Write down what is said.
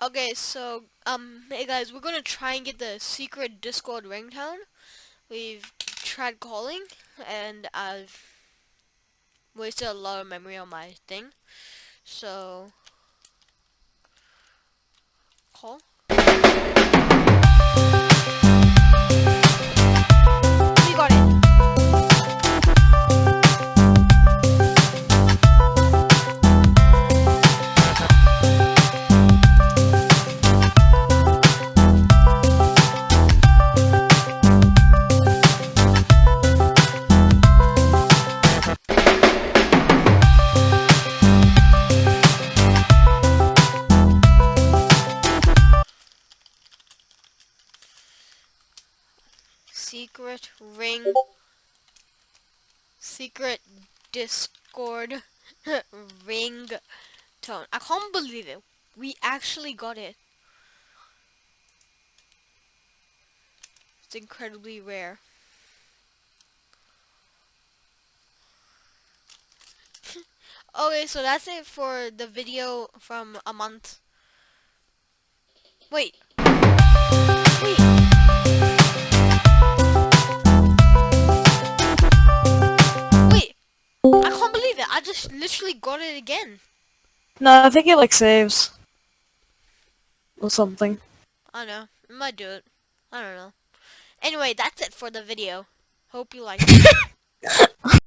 Okay, so, hey guys, we're gonna try and get the secret Discord ringtone. We've tried calling, and I've wasted a lot of memory on my thing. So, call. We got it. Secret Discord ringtone. I can't believe it. We actually got it. It's incredibly rare. Okay, so that's it for the video from a month. Wait. Wait. Wait. I can't believe it. I just literally got it again. No, I think it like saves. Or something. I don't know. I might do it. I don't know. Anyway, that's it for the video. Hope you liked it.